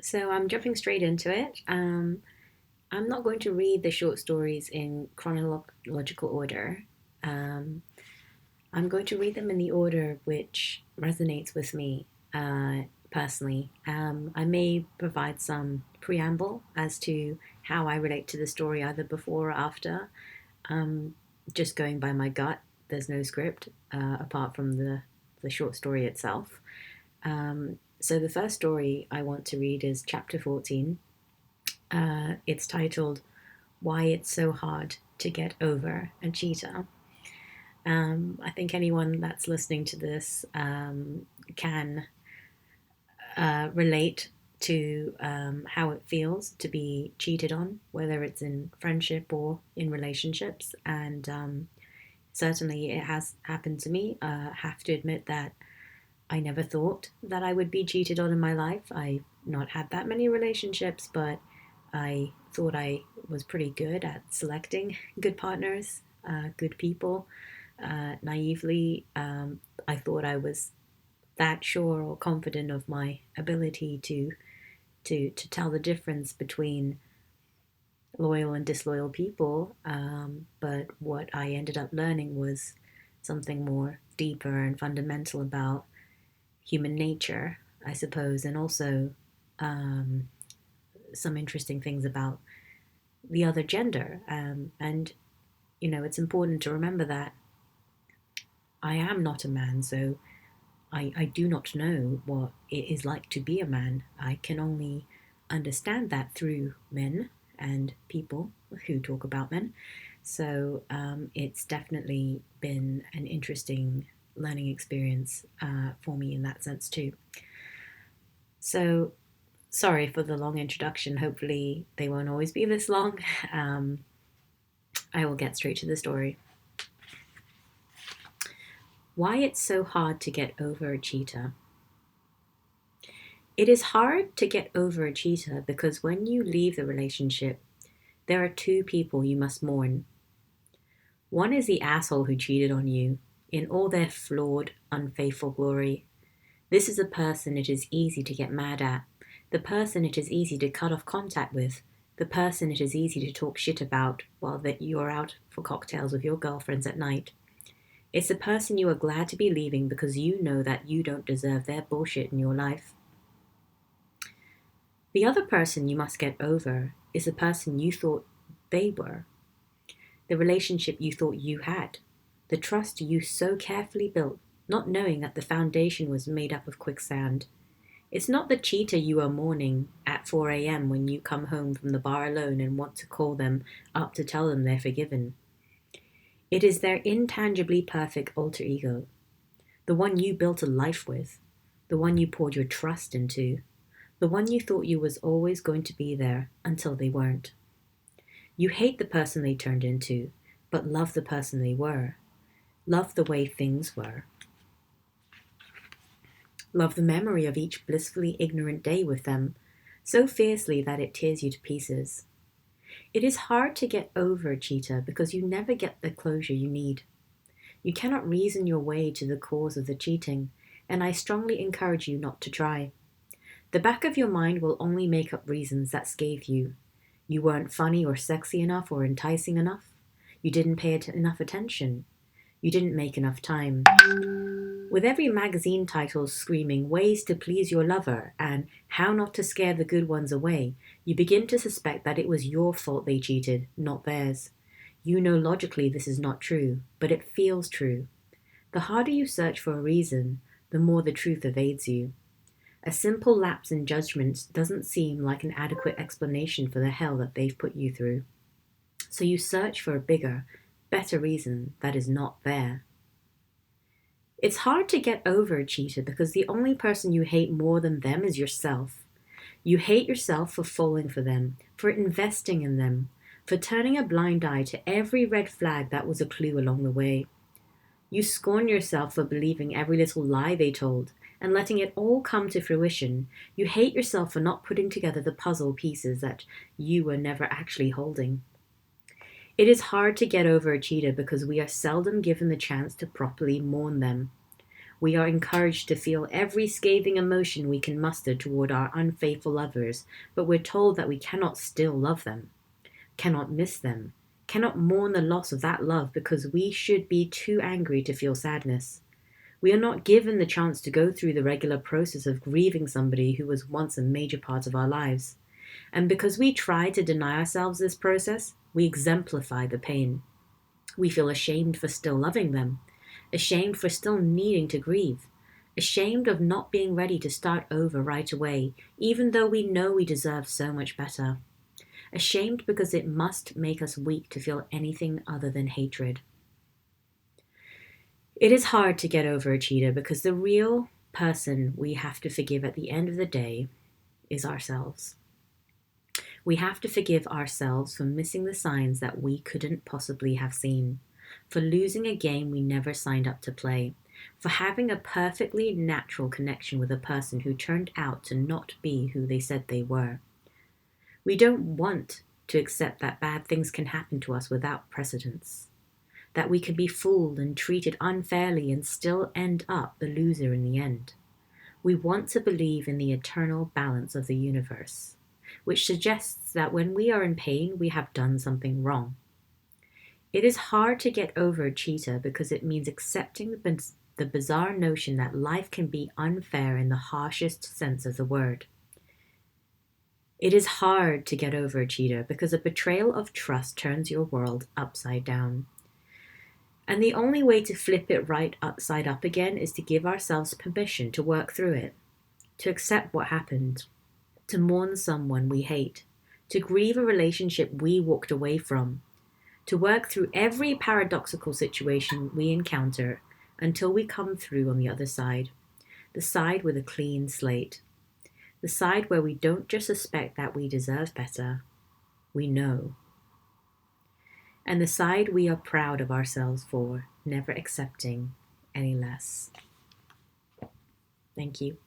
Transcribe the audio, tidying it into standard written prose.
So I'm jumping straight into it. I'm not going to read the short stories in chronological order. Um, I'm going to read them in the order which resonates with me personally. I may provide some preamble as to how I relate to the story either before or after. Um, just going by my gut, there's no script apart from the short story itself. So the first story I want to read is chapter 14. It's titled Why It's So Hard to Get Over a Cheetah. I think anyone that's listening to this can relate to how it feels to be cheated on, whether it's in friendship or in relationships. And certainly it has happened to me. I have to admit that I never thought that I would be cheated on in my life. I've not had that many relationships, but I thought I was pretty good at selecting good partners, good people. Naively, I thought I was that sure or confident of my ability to tell the difference between loyal and disloyal people. But what I ended up learning was something more deeper and fundamental about human nature, I suppose, and also um, some interesting things about the other gender. And, it's important to remember that I am not a man, so I do not know what it is like to be a man. I can only understand that through men and people who talk about men. So it's definitely been an interesting learning experience for me in that sense too. So sorry for the long introduction. Hopefully, they won't always be this long. Um, I will get straight to the story. Why it's so hard to get over a cheetah. It is hard to get over a cheetah because when you leave the relationship, there are two people you must mourn. One is the asshole who cheated on you in all their flawed, unfaithful glory. This is a person it is easy to get mad at, the person it is easy to cut off contact with, the person it is easy to talk shit about while that you are out for cocktails with your girlfriends at night. It's the person you are glad to be leaving because you know that you don't deserve their bullshit in your life. The other person you must get over is the person you thought they were, the relationship you thought you had, the trust you so carefully built, not knowing that the foundation was made up of quicksand. It's not the cheater you are mourning at 4 a.m. when you come home from the bar alone and want to call them up to tell them they're forgiven. It is their intangibly perfect alter ego, the one you built a life with, the one you poured your trust into, the one you thought you was always going to be there until they weren't. You hate the person they turned into, but love the person they were. Love the way things were. Love the memory of each blissfully ignorant day with them, so fiercely that it tears you to pieces. It is hard to get over a cheater because you never get the closure you need. You cannot reason your way to the cause of the cheating, and I strongly encourage you not to try. The back of your mind will only make up reasons that scathe you. You weren't funny or sexy enough or enticing enough. You didn't pay enough attention. You didn't make enough time. With every magazine title screaming ways to please your lover and how not to scare the good ones away, you begin to suspect that it was your fault they cheated, not theirs. You know logically this is not true, but it feels true. The harder you search for a reason, the more the truth evades you. A simple lapse in judgment doesn't seem like an adequate explanation for the hell that they've put you through. So you search for a bigger, better reason that is not there. It's hard to get over a cheater because the only person you hate more than them is yourself. You hate yourself for falling for them, for investing in them, for turning a blind eye to every red flag that was a clue along the way. You scorn yourself for believing every little lie they told and letting it all come to fruition. You hate yourself for not putting together the puzzle pieces that you were never actually holding. It is hard to get over a cheater because we are seldom given the chance to properly mourn them. We are encouraged to feel every scathing emotion we can muster toward our unfaithful lovers, but we're told that we cannot still love them, cannot miss them, cannot mourn the loss of that love because we should be too angry to feel sadness. We are not given the chance to go through the regular process of grieving somebody who was once a major part of our lives. And because we try to deny ourselves this process, we exemplify the pain. We feel ashamed for still loving them, ashamed for still needing to grieve, ashamed of not being ready to start over right away, even though we know we deserve so much better. Ashamed because it must make us weak to feel anything other than hatred. It is hard to get over a cheater because the real person we have to forgive at the end of the day is ourselves. We have to forgive ourselves for missing the signs that we couldn't possibly have seen, for losing a game we never signed up to play, for having a perfectly natural connection with a person who turned out to not be who they said they were. We don't want to accept that bad things can happen to us without precedence, that we can be fooled and treated unfairly and still end up the loser in the end. We want to believe in the eternal balance of the universe, which suggests that when we are in pain, we have done something wrong. It is hard to get over a cheater because it means accepting the bizarre notion that life can be unfair in the harshest sense of the word. It is hard to get over a cheater because a betrayal of trust turns your world upside down. And the only way to flip it right upside up again is to give ourselves permission to work through it, to accept what happened, to mourn someone we hate, to grieve a relationship we walked away from, to work through every paradoxical situation we encounter until we come through on the other side, the side with a clean slate, the side where we don't just suspect that we deserve better, we know. And the side we are proud of ourselves for, never accepting any less. Thank you.